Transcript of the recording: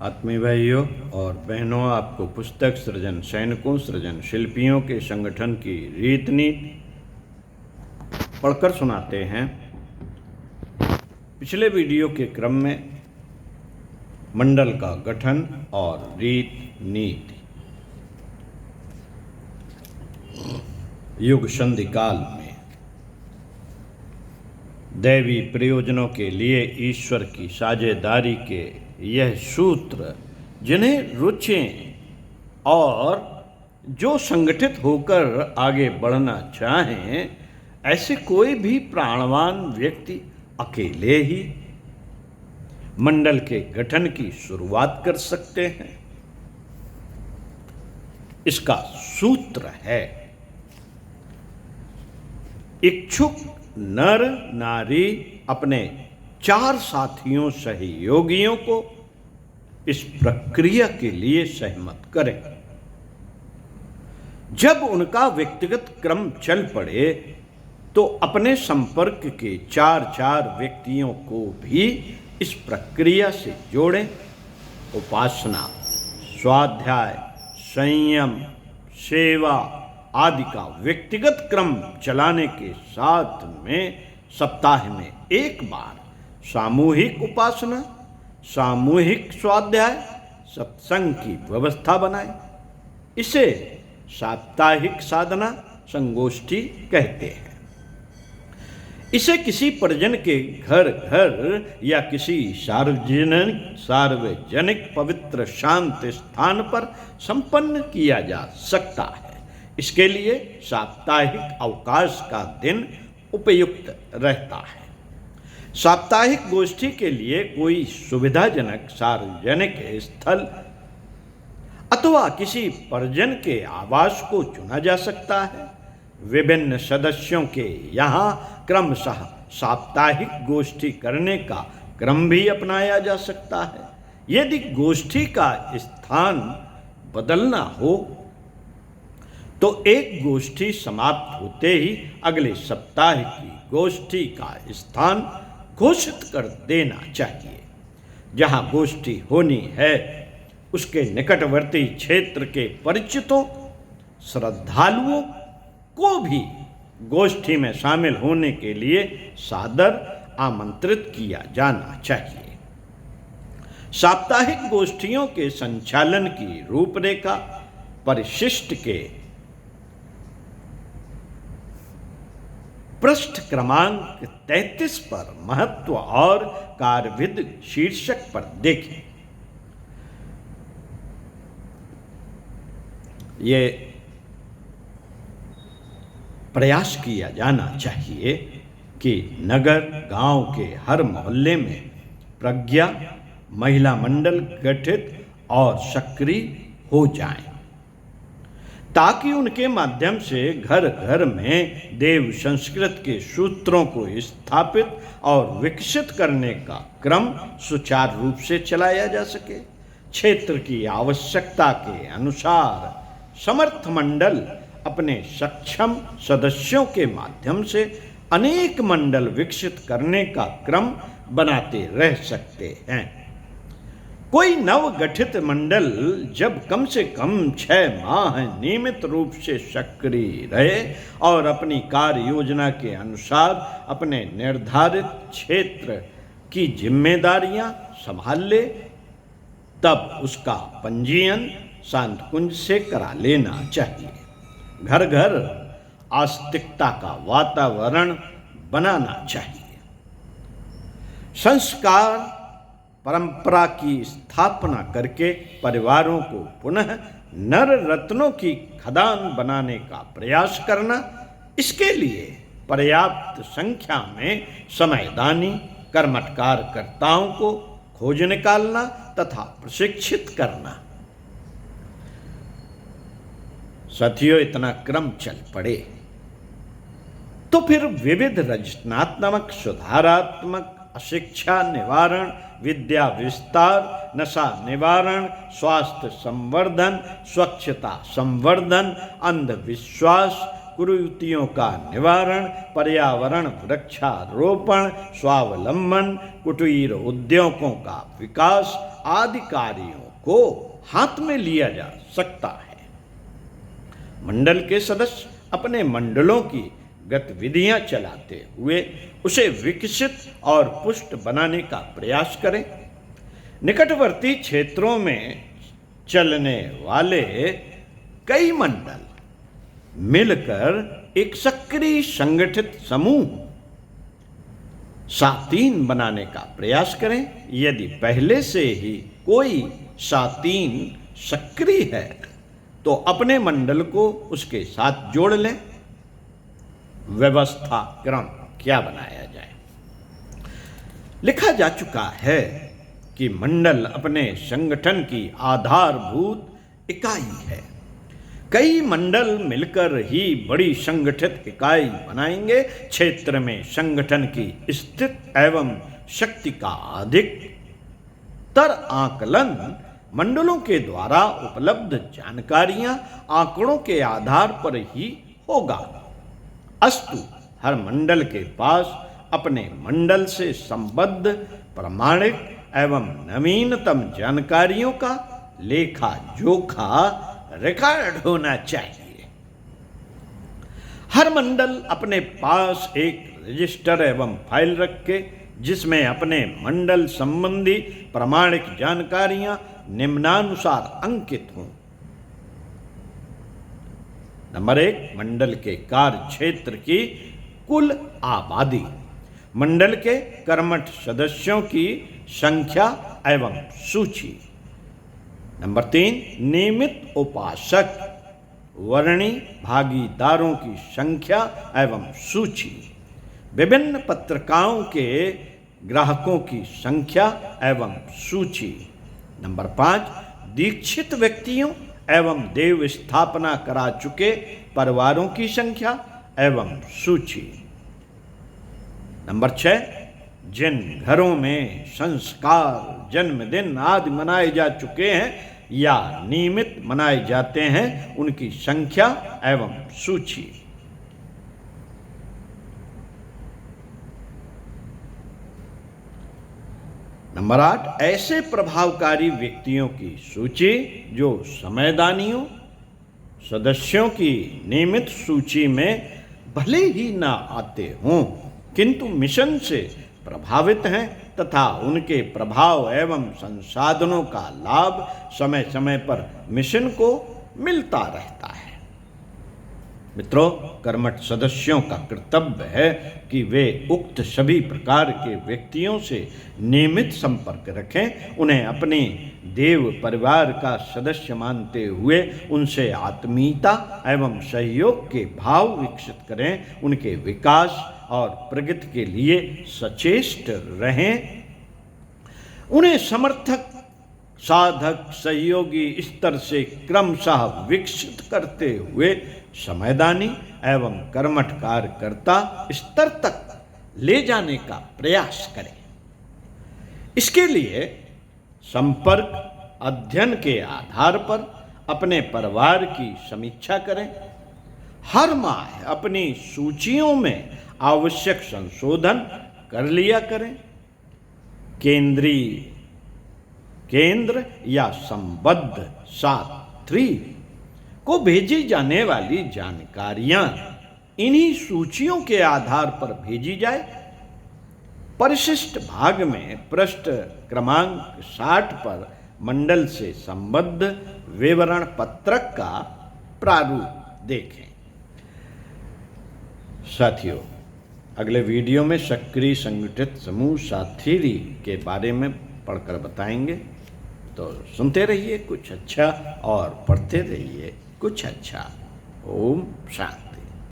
आत्मीय भाइयों और बहनों, आपको पुस्तक सृजन सैनिकों सृजन शिल्पियों के संगठन की रीति नीति पढ़कर सुनाते हैं। पिछले वीडियो के क्रम में मंडल का गठन और रीति नीति युग संधि काल में दैवी प्रयोजनों के लिए ईश्वर की साझेदारी के यह सूत्र, जिन्हें रुचें और जो संगठित होकर आगे बढ़ना चाहें, ऐसे कोई भी प्राणवान व्यक्ति अकेले ही मंडल के गठन की शुरुआत कर सकते हैं। इसका सूत्र है, इच्छुक नर नारी अपने 4 साथियों सहयोगियों को इस प्रक्रिया के लिए सहमत करें। जब उनका व्यक्तिगत क्रम चल पड़े तो अपने संपर्क के 4 व्यक्तियों को भी इस प्रक्रिया से जोड़ें। उपासना, स्वाध्याय, संयम, सेवा आदि का व्यक्तिगत क्रम चलाने के साथ में सप्ताह में एक बार सामूहिक उपासना, सामूहिक स्वाध्याय, सत्संग की व्यवस्था बनाएं। इसे साप्ताहिक साधना संगोष्ठी कहते हैं। इसे किसी परिजन के घर या किसी सार्वजनिक पवित्र शांत स्थान पर संपन्न किया जा सकता है। इसके लिए साप्ताहिक अवकाश का दिन उपयुक्त रहता है। साप्ताहिक गोष्ठी के लिए कोई सुविधाजनक सार्वजनिक स्थल अथवा किसी परिजन के आवास को चुना जा सकता है। विभिन्न सदस्यों के यहाँ क्रमशः साप्ताहिक गोष्ठी करने का क्रम भी अपनाया जा सकता है। यदि गोष्ठी का स्थान बदलना हो तो एक गोष्ठी समाप्त होते ही अगले सप्ताह की गोष्ठी का स्थान घोषित कर देना चाहिए। जहां गोष्ठी होनी है उसके निकटवर्ती क्षेत्र के परिचितों, श्रद्धालुओं को भी गोष्ठी में शामिल होने के लिए सादर आमंत्रित किया जाना चाहिए। साप्ताहिक गोष्ठियों के संचालन की रूपरेखा परिशिष्ट के पृष्ठ क्रमांक 33 पर महत्व और कार्यविधि शीर्षक पर देखें। ये प्रयास किया जाना चाहिए कि नगर गांव के हर मोहल्ले में प्रज्ञा महिला मंडल गठित और सक्रिय हो जाएं, ताकि उनके माध्यम से घर घर में देव संस्कृत के सूत्रों को स्थापित और विकसित करने का क्रम सुचारू रूप से चलाया जा सके। क्षेत्र की आवश्यकता के अनुसार समर्थ मंडल अपने सक्षम सदस्यों के माध्यम से अनेक मंडल विकसित करने का क्रम बनाते रह सकते हैं। कोई नव गठित मंडल जब कम से कम 6 माह नियमित रूप से सक्रिय रहे और अपनी कार्य योजना के अनुसार अपने निर्धारित क्षेत्र की जिम्मेदारियां संभाल ले, तब उसका पंजीयन शांत कुंज से करा लेना चाहिए। घर घर आस्तिकता का वातावरण बनाना चाहिए। संस्कार परंपरा की स्थापना करके परिवारों को पुनः नर रत्नों की खदान बनाने का प्रयास करना, इसके लिए पर्याप्त संख्या में समयदानी कर्मठ कार्यकर्ताओं को खोज निकालना तथा प्रशिक्षित करना। साथियों, इतना क्रम चल पड़े तो फिर विविध रचनात्मक, सुधारात्मक, अशिक्षा निवारण, विद्या विस्तार, नशा निवारण, स्वास्थ्य संवर्धन, स्वच्छता संवर्धन, अंधविश्वास, कुरीतियों का निवारण, पर्यावरण वृक्षारोपण, स्वावलंबन, कुटीर उद्योगों का विकास आदि कार्यों को हाथ में लिया जा सकता है। मंडल के सदस्य अपने मंडलों की गतिविधियां चलाते हुए उसे विकसित और पुष्ट बनाने का प्रयास करें। निकटवर्ती क्षेत्रों में चलने वाले कई मंडल मिलकर एक सक्रिय संगठित समूह सातीन बनाने का प्रयास करें। यदि पहले से ही कोई सातीन सक्रिय है तो अपने मंडल को उसके साथ जोड़ लें। व्यवस्था क्रम क्या बनाया जाए? लिखा जा चुका है कि मंडल अपने संगठन की आधारभूत इकाई है। कई मंडल मिलकर ही बड़ी संगठित इकाई बनाएंगे। क्षेत्र में संगठन की स्थिति एवं शक्ति का अधिकतर आकलन मंडलों के द्वारा उपलब्ध जानकारियां, आंकड़ों के आधार पर ही होगा। अस्तु हर मंडल के पास अपने मंडल से संबद्ध प्रमाणिक एवं नवीनतम जानकारियों का लेखा जोखा रिकॉर्ड होना चाहिए। हर मंडल अपने पास एक रजिस्टर एवं फाइल रखे जिसमें अपने मंडल संबंधी प्रमाणिक जानकारियां निम्नानुसार अंकित हों। नंबर 1, मंडल के कार्य क्षेत्र की कुल आबादी, मंडल के कर्मठ सदस्यों की संख्या एवं सूची। नंबर 3, नियमित उपासक वर्णी भागीदारों की संख्या एवं सूची। विभिन्न पत्रिकाओं के ग्राहकों की संख्या एवं सूची। नंबर 5, दीक्षित व्यक्तियों एवं देव स्थापना करा चुके परिवारों की संख्या एवं सूची। नंबर 6, जिन घरों में संस्कार, जन्मदिन आदि मनाए जा चुके हैं या नियमित मनाए जाते हैं उनकी संख्या एवं सूची। नंबर 8, ऐसे प्रभावकारी व्यक्तियों की सूची जो समयदानियों सदस्यों की नियमित सूची में भले ही ना आते हों किंतु मिशन से प्रभावित हैं तथा उनके प्रभाव एवं संसाधनों का लाभ समय समय पर मिशन को मिलता रहता है। मित्रों, कर्मठ सदस्यों का कर्तव्य है कि वे उक्त सभी प्रकार के व्यक्तियों से नियमित संपर्क रखें, उन्हें अपने देव परिवार का सदस्य मानते हुए उनसे आत्मीयता एवं सहयोग के भाव विकसित करें, उनके विकास और प्रगति के लिए सचेष्ट रहें, उन्हें समर्थक, साधक, सहयोगी स्तर से क्रमशः विकसित करते हुए समयदानी एवं कर्मठ कार्यकर्ता स्तर तक ले जाने का प्रयास करें। इसके लिए संपर्क अध्ययन के आधार पर अपने परिवार की समीक्षा करें। हर माह अपनी सूचियों में आवश्यक संशोधन कर लिया करें। केंद्र या संबद्ध साथी को भेजी जाने वाली जानकारियां इन्हीं सूचियों के आधार पर भेजी जाए। परिशिष्ट भाग में पृष्ठ क्रमांक 60 पर मंडल से संबद्ध विवरण पत्रक का प्रारूप देखें। साथियों, अगले वीडियो में सक्रिय संगठित समूह साथी के बारे में पढ़कर बताएंगे। तो सुनते रहिए कुछ अच्छा और पढ़ते रहिए कुछ अच्छा। ओम शांति।